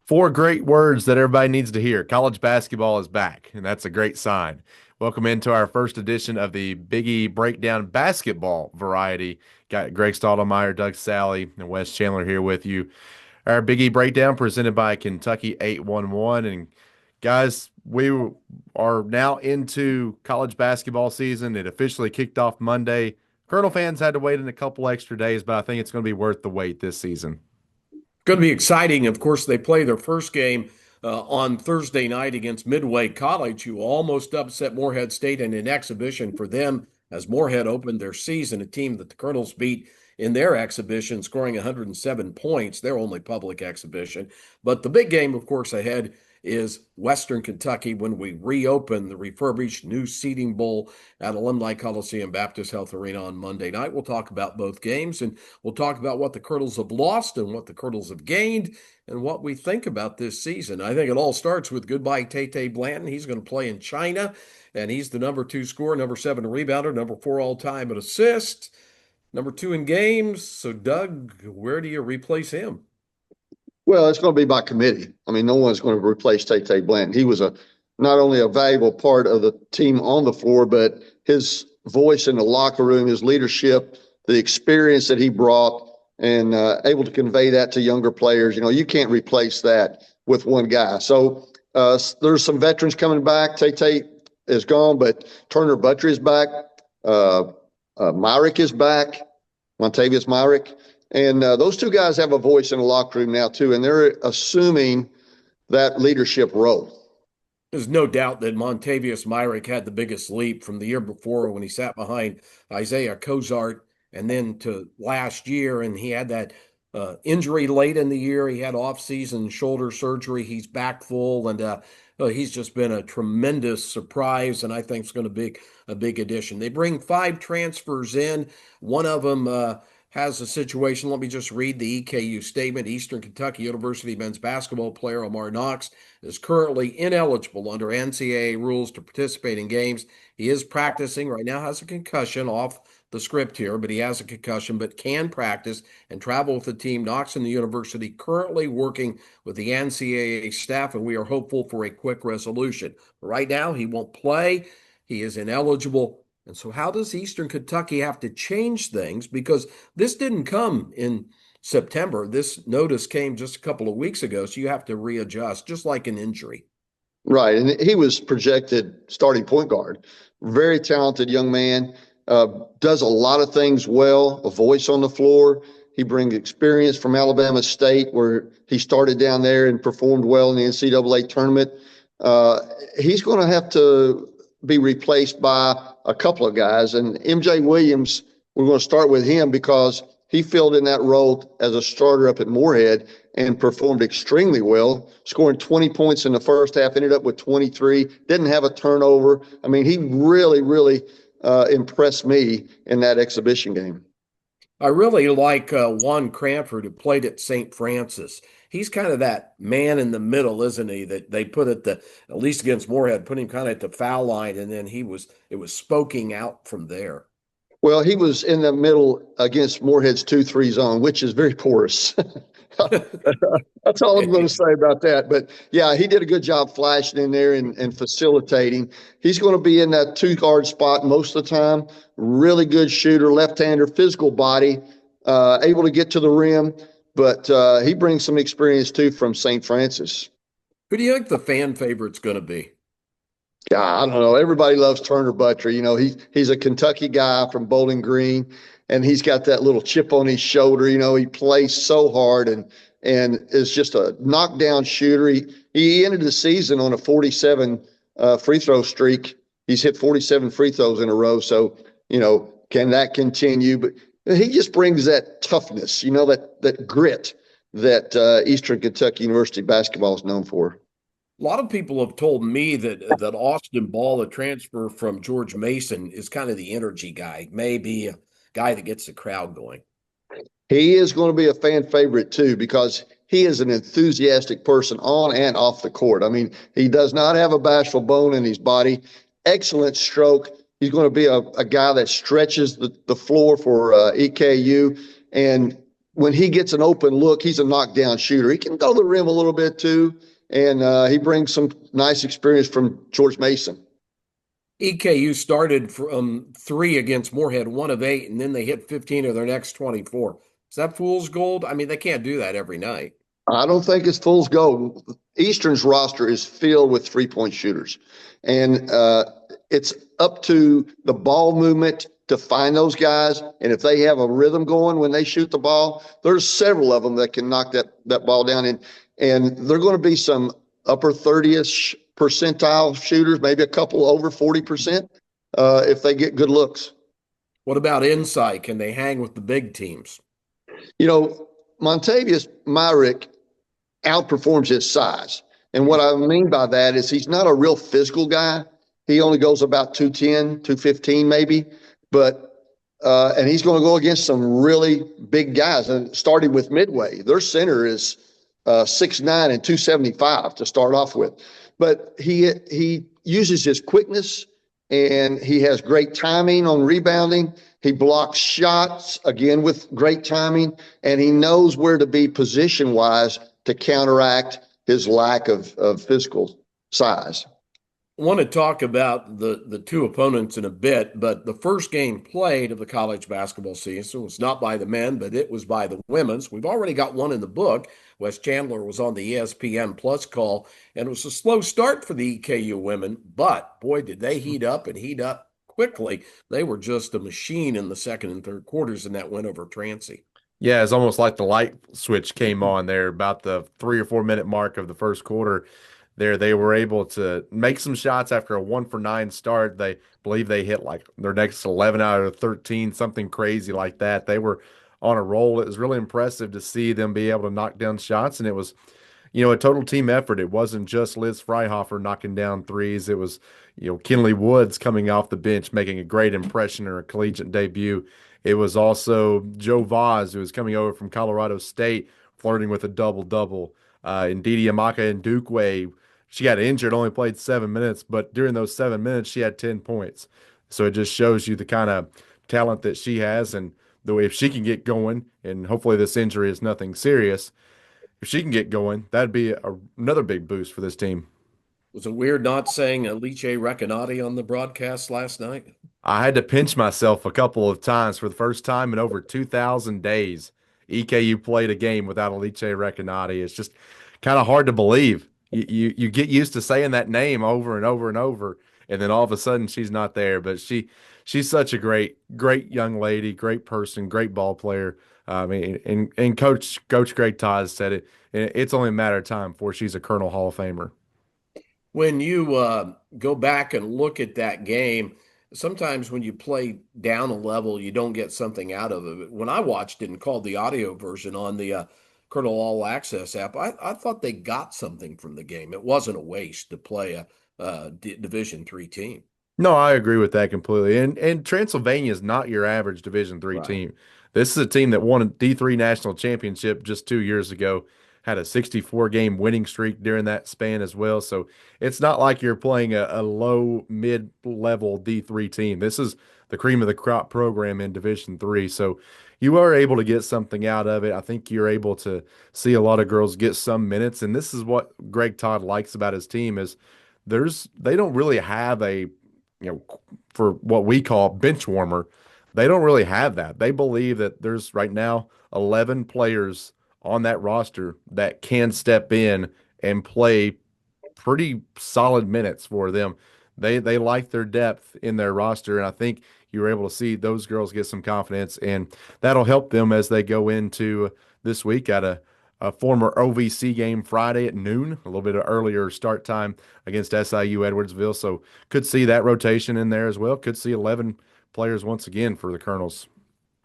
Four great words that everybody needs to hear. College basketball is back, and that's a great sign. Welcome into our first edition of the Biggie Breakdown Basketball Variety. Got Greg Stottlemyre, Doug Sally, and Wes Chandler here with you. Our Biggie Breakdown presented by Kentucky 811. And guys, we are now into college basketball season. It officially kicked off Monday. Colonel fans had to wait in a couple extra days, but I think it's going to be worth the wait this season. Going to be exciting. Of course, they play their first game on Thursday night against Midway College, who almost upset Morehead State in an exhibition for them as Morehead opened their season, a team that the Colonels beat in their exhibition, scoring 107 points, their only public exhibition. But the big game, of course, ahead is Western Kentucky when we reopen the refurbished new seating bowl at Alumni Coliseum Baptist Health Arena on Monday night. We'll talk about both games, and we'll talk about what the Colonels have lost and what the Colonels have gained and what we think about this season. I think it all starts with goodbye Tay Blanton. He's going to play in China, and he's the number 2 scorer, number 7 rebounder, number 4 all-time in assists, number 2 in games. So, Doug, where do you replace him? Well, it's going to be by committee. I mean, no one's going to replace Tay Blanton. He was not only a valuable part of the team on the floor, but his voice in the locker room, his leadership, the experience that he brought, and able to convey that to younger players. You can't replace that with one guy. So there's some veterans coming back. Tay is gone, but Turner Buttrey is back. Myrick is back, Montavious Myrick. And those two guys have a voice in the locker room now, too, and they're assuming that leadership role. There's no doubt that Montavious Myrick had the biggest leap from the year before when he sat behind Isaiah Cozart and then to last year, and he had that injury late in the year. He had off-season shoulder surgery. He's back full, and he's just been a tremendous surprise, and I think it's going to be a big addition. They bring 5 transfers in. One of them has a situation. Let me just read the EKU statement. Eastern Kentucky University men's basketball player Omar Knox is currently ineligible under NCAA rules to participate in games. He is practicing right now, has a concussion off the script here, but he has a concussion, but can practice and travel with the team. Knox and the university currently working with the NCAA staff, and we are hopeful for a quick resolution. Right now, he won't play. He is ineligible. And so how does Eastern Kentucky have to change things? Because this didn't come in September. This notice came just a couple of weeks ago, so you have to readjust, just like an injury. Right, and he was projected starting point guard. Very talented young man, does a lot of things well, a voice on the floor. He brings experience from Alabama State, where he started down there and performed well in the NCAA tournament. He's going to have to be replaced by a couple of guys. And MJ Williams, we're going to start with him because he filled in that role as a starter up at Morehead and performed extremely well, scoring 20 points in the first half, ended up with 23, didn't have a turnover. I mean, he really, really impressed me in that exhibition game. I really like Juan Cranford, who played at St. Francis. He's kind of that man in the middle, isn't he? That they put at least against Morehead, put him kind of at the foul line, and then it was spoking out from there. Well, he was in the middle against Morehead's 2-3 zone, which is very porous. That's all I'm going to say about that. But yeah, he did a good job flashing in there and facilitating. He's going to be in that 2-guard spot most of the time. Really good shooter, left-hander, physical body, able to get to the rim. But he brings some experience, too, from St. Francis. Who do you think the fan favorite's going to be? Yeah, I don't know. Everybody loves Turner Buttrey. He's a Kentucky guy from Bowling Green, and he's got that little chip on his shoulder. He plays so hard and is just a knockdown shooter. He ended the season on a 47 free throw streak. He's hit 47 free throws in a row. So, can that continue? But he just brings that toughness, that grit that Eastern Kentucky University basketball is known for. A lot of people have told me that Austin Ball, a transfer from George Mason, is kind of the energy guy, maybe a guy that gets the crowd going. He is going to be a fan favorite, too, because he is an enthusiastic person on and off the court. I mean, he does not have a bashful bone in his body. Excellent stroke. He's going to be a guy that stretches the floor for EKU. And when he gets an open look, he's a knockdown shooter. He can go to the rim a little bit too, and he brings some nice experience from George Mason. EKU started from 3 against Moorhead, 1 of 8, and then they hit 15 of their next 24. Is that fool's gold? I mean, they can't do that every night. I don't think it's fool's gold. Eastern's roster is filled with three-point shooters, and it's up to the ball movement to find those guys. And if they have a rhythm going when they shoot the ball, there's several of them that can knock that ball down. And they're going to be some upper 30ish percentile shooters, maybe a couple over 40% if they get good looks. What about inside? Can they hang with the big teams? You know, Montavious Myrick outperforms his size. And what I mean by that is he's not a real physical guy. He only goes about 210, 215 maybe. But and he's going to go against some really big guys. And starting with Midway, their center is 6'9" and 275 to start off with. But he uses his quickness, and he has great timing on rebounding. He blocks shots, again, with great timing, and he knows where to be position-wise to counteract his lack of physical size. I want to talk about the two opponents in a bit, but the first game played of the college basketball season was not by the men, but it was by the women's. We've already got one in the book. Wes Chandler was on the ESPN Plus call, and it was a slow start for the EKU women, but boy, did they heat up and heat up quickly. They were just a machine in the second and third quarters, and that went over Trancey. Yeah, it's almost like the light switch came on there about the 3 or 4 minute mark of the first quarter. There, they were able to make some shots after a 1-for-9 start. They believe they hit like their next 11 out of 13, something crazy like that. They were on a roll. It was really impressive to see them be able to knock down shots, and it was, a total team effort. It wasn't just Liz Freihofer knocking down threes. It was, Kinley Woods coming off the bench, making a great impression in her collegiate debut. It was also Joe Vaz, who was coming over from Colorado State, flirting with a double-double. Ndidi Amaka and Dukwe, she got injured, only played 7 minutes, but during those 7 minutes, she had 10 points. So it just shows you the kind of talent that she has, and the way if she can get going, and hopefully this injury is nothing serious, if she can get going, that'd be another big boost for this team. Was it weird not saying Alice Recanati on the broadcast last night? I had to pinch myself a couple of times for the first time in over 2,000 days. EKU played a game without Alice Recanati. It's just kind of hard to believe. You get used to saying that name over and over and over, and then all of a sudden she's not there. But she's such a great young lady, great person, great ball player. I mean, and Coach Greg Todd said it. It's only a matter of time before she's a Colonel Hall of Famer. When you go back and look at that game, sometimes when you play down a level, you don't get something out of it. When I watched it and called the audio version on the Colonel All Access app, I thought they got something from the game. It wasn't a waste to play a Division III team. No, I agree with that completely. And Transylvania is not your average Division III team. This is a team that won a D3 national championship just 2 years ago, had a 64-game winning streak during that span as well. So it's not like you're playing a low, mid-level D3 team. This is the cream of the crop program in Division III. So you are able to get something out of it. I think you're able to see a lot of girls get some minutes. And this is what Greg Todd likes about his team is they don't really have a, for what we call bench warmer. They don't really have that. They believe that there's right now 11 players on that roster that can step in and play pretty solid minutes for them. They like their depth in their roster, and I think you were able to see those girls get some confidence, and that'll help them as they go into this week at a former OVC game Friday at noon, a little bit earlier start time against SIU Edwardsville. So could see that rotation in there as well. Could see 11 players once again for the Colonels.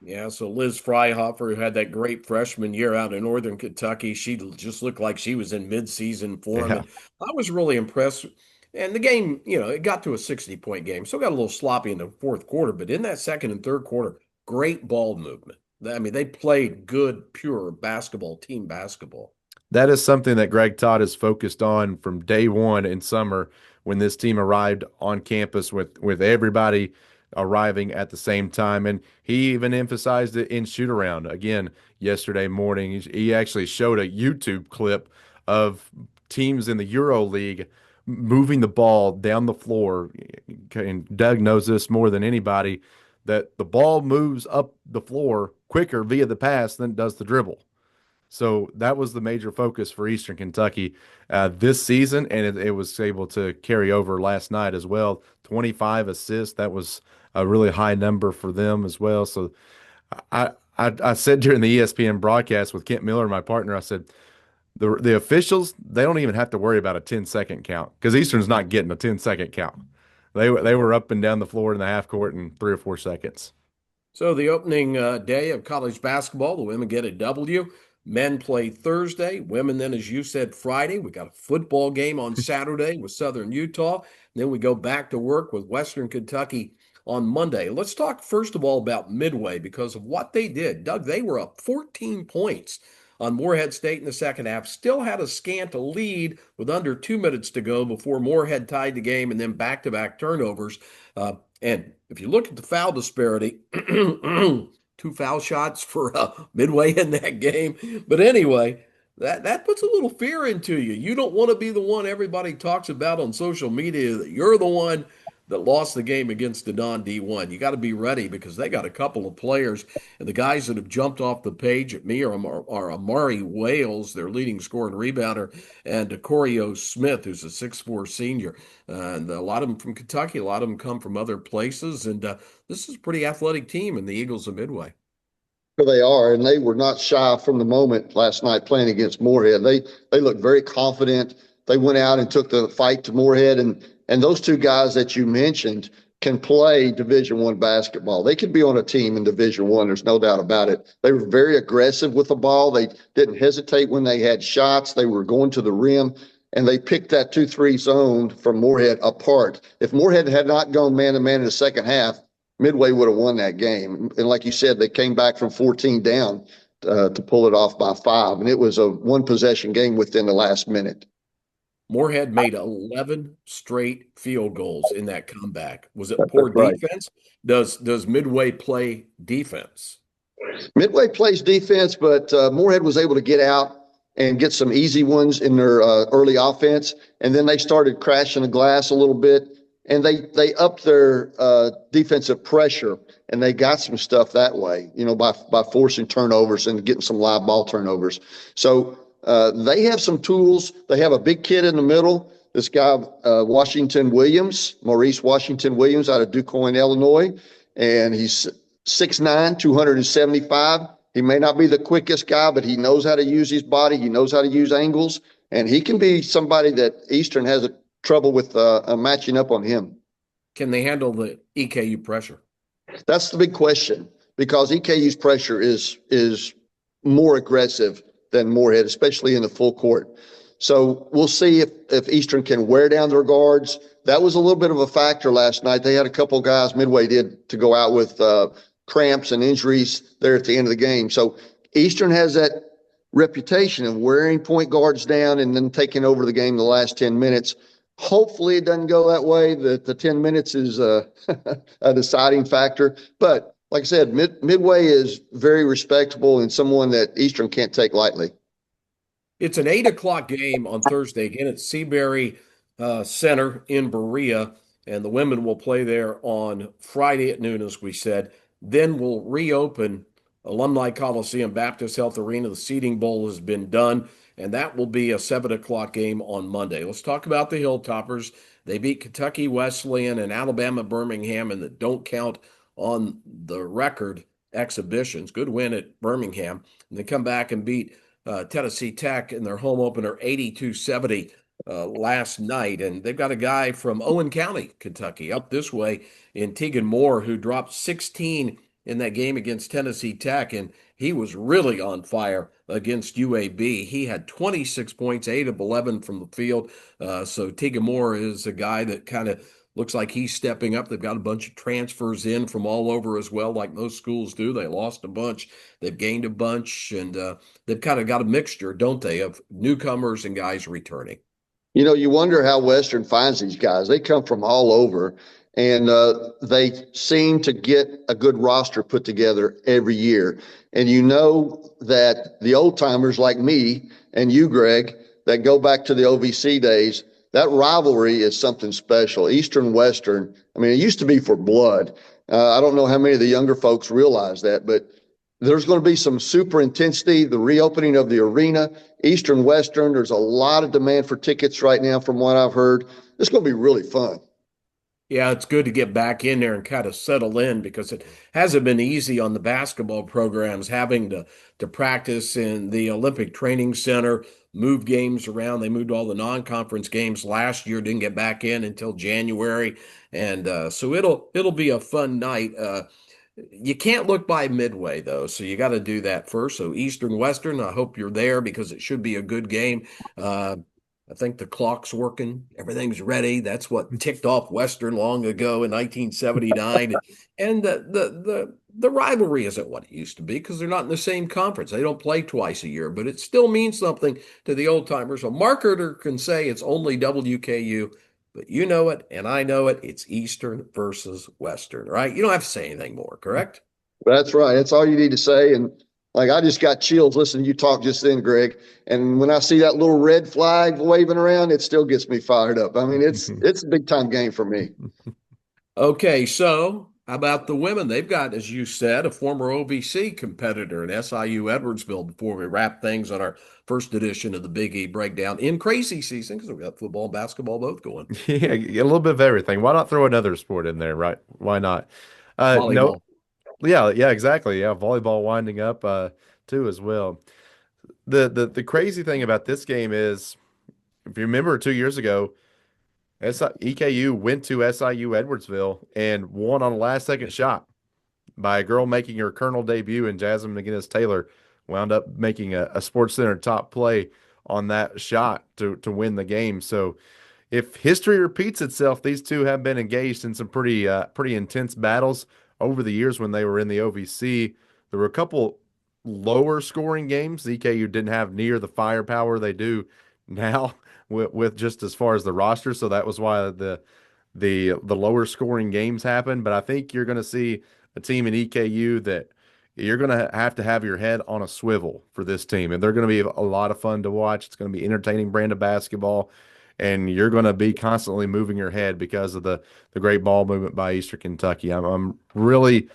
Yeah, so Liz Freihofer, who had that great freshman year out in Northern Kentucky, she just looked like she was in midseason form. Yeah. And I was really impressed. And the game, it got to a 60-point game. Still got a little sloppy in the fourth quarter, but in that second and third quarter, great ball movement. I mean, they played good, pure basketball, team basketball. That is something that Greg Todd is focused on from day one in summer when this team arrived on campus with everybody arriving at the same time. And he even emphasized it in shoot around again yesterday morning. He actually showed a YouTube clip of teams in the Euro League moving the ball down the floor. And Doug knows this more than anybody, that the ball moves up the floor quicker via the pass than it does the dribble. So that was the major focus for Eastern Kentucky this season, and it was able to carry over last night as well. 25 assists. That was a really high number for them as well. So I said during the ESPN broadcast with Kent Miller, my partner, I said, the officials, they don't even have to worry about a 10-second count because Eastern's not getting a 10-second count. They were up and down the floor in the half court in 3 or 4 seconds. So the opening day of college basketball, the women get a W. Men play Thursday. Women then, as you said, Friday. We got a football game on Saturday with Southern Utah. Then we go back to work with Western Kentucky on Monday. Let's talk first of all about Midway because of what they did. Doug, they were up 14 points on Morehead State in the second half. Still had a scant lead with under 2 minutes to go before Morehead tied the game and then back-to-back turnovers. And if you look at the foul disparity, 2 foul shots for Midway in that game. But anyway, that puts a little fear into you. You don't want to be the one everybody talks about on social media, that you're the one that lost the game against the non-D1. You got to be ready because they got a couple of players. And the guys that have jumped off the page at me are Amari Wales, their leading scorer and rebounder, and Decorio Smith, who's a 6'4 senior. And a lot of them from Kentucky, a lot of them come from other places. And this is a pretty athletic team in the Eagles of Midway. They are, and they were not shy from the moment last night playing against Morehead. They looked very confident. They went out and took the fight to Morehead, and those two guys that you mentioned can play Division I basketball. They could be on a team in Division I. There's no doubt about it. They were very aggressive with the ball. They didn't hesitate when they had shots. They were going to the rim, and they picked that 2-3 zone from Morehead apart. If Morehead had not gone man-to-man in the second half, Midway would have won that game. And like you said, they came back from 14 down to pull it off by 5, and it was a one-possession game within the last minute. Morehead made 11 straight field goals in that comeback. Was it poor defense? Does Midway play defense? Midway plays defense, but Morehead was able to get out and get some easy ones in their early offense, and then they started crashing the glass a little bit, and they upped their defensive pressure, and they got some stuff that way, by forcing turnovers and getting some live ball turnovers. So they have some tools. They have a big kid in the middle, this guy, Maurice Washington Williams out of DuQuoin, Illinois, and he's 6'9", 275. He may not be the quickest guy, but he knows how to use his body. He knows how to use angles, and he can be somebody that Eastern has trouble with matching up on him. Can they handle the EKU pressure? That's the big question, because EKU's pressure is more aggressive than Morehead, especially in the full court. So we'll see if Eastern can wear down their guards. That was a little bit of a factor last night. They had a couple guys, Midway did, to go out with cramps and injuries there at the end of the game. So Eastern has that reputation of wearing point guards down and then taking over the game the last 10 minutes. Hopefully it doesn't go that way. The 10 minutes is a deciding factor. But like I said, Midway is very respectable and someone that Eastern can't take lightly. It's an 8 o'clock game on Thursday. Again, at Seabury Center in Berea, and the women will play there on Friday at noon, as we said. Then we'll reopen Alumni Coliseum Baptist Health Arena. The seating bowl has been done, and that will be a 7 o'clock game on Monday. Let's talk about the Hilltoppers. They beat Kentucky Wesleyan and Alabama Birmingham, and that don't count on the record exhibitions. Good win at Birmingham. And they come back and beat Tennessee Tech in their home opener 82-70 last night. And they've got a guy from Owen County, Kentucky, up this way in Tegan Moore, who dropped 16 in that game against Tennessee Tech, and he was really on fire against UAB. He had 26 points, 8 of 11 from the field. So Tegan Moore is a guy that kind of looks like he's stepping up. They've got a bunch of transfers in from all over as well, like most schools do. They lost a bunch, they've gained a bunch, and they've kind of got a mixture, don't they, of newcomers and guys returning. You wonder how Western finds these guys. They come from all over. and they seem to get a good roster put together every year. And you know that the old timers like me and you, Greg, that go back to the OVC days, that rivalry is something special. Eastern Western, I mean, it used to be for blood. I don't know how many of the younger folks realize that, but there's going to be some super intensity. The reopening of the arena, Eastern Western, there's a lot of demand for tickets right now from what I've heard. It's going to be really fun. Yeah, it's good to get back in there and kind of settle in because it hasn't been easy on the basketball programs having to practice in the Olympic Training Center, move games around. They moved all the non-conference games last year, didn't get back in until January, and so it'll be a fun night. You can't look by Midway though, so you got to do that first. So Eastern Western, I hope you're there because it should be a good game. I think the clock's working, everything's ready. That's what ticked off Western long ago in 1979. And the rivalry isn't what it used to be because they're not in the same conference. They don't play twice a year, but it still means something to the old timers. A marketer can say it's only WKU, but you know it, and I know it. It's Eastern versus Western, right? You don't have to say anything more, correct? That's right. That's all you need to say. And like I just got chills listening to you talk just then, Greg. And when I see that little red flag waving around, it still gets me fired up. I mean, it's a big time game for me. Okay, so how about the women? They've got, as you said, a former OVC competitor in SIU Edwardsville before we wrap things on our first edition of the Big E Breakdown in crazy season because we've got football and basketball both going. Yeah, a little bit of everything. Why not throw another sport in there, right? Why not? No, Volleyball. yeah, exactly. Yeah, volleyball winding up too as well. The crazy thing about this game is, if you remember 2 years ago, EKU went to SIU Edwardsville and won on a last second shot by a girl making her Colonel debut, and Jasmine McGinnis Taylor wound up making a Sports Center top play on that shot to win the game. So if history repeats itself, these two have been engaged in some pretty intense battles over the years when they were in the OVC. There were a couple lower scoring games. EKU didn't have near the firepower they do now with just as far as the roster. So that was why the lower scoring games happened. But I think you're going to see a team in EKU that you're going to have your head on a swivel for this team, and they're going to be a lot of fun to watch. It's going to be entertaining brand of basketball, and you're going to be constantly moving your head because of the great ball movement by Eastern Kentucky. I'm really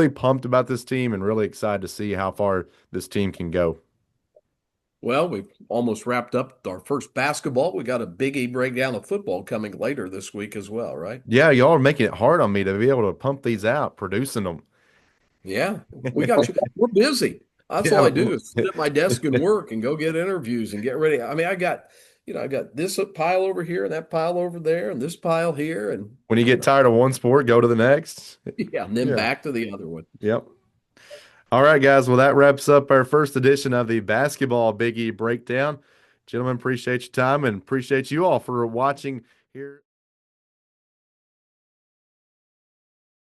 pumped about this team and really excited to see how far this team can go. Well, we've almost wrapped up our first basketball. We got a Big E breakdown of football coming later this week as well, right? Yeah, y'all are making it hard on me to be able to pump these out, producing them. Yeah, we got you. We're busy. That's all Yeah, I do is sit at my desk and work and go get interviews and get ready. I mean, I got this pile over here and that pile over there and this pile here and when you get tired of one sport, go to the next. yeah, and then Yeah. back to the other one. Yep. All right, guys. Well, that wraps up our first edition of the Basketball Big E Breakdown. Gentlemen, appreciate your time and appreciate you all for watching here.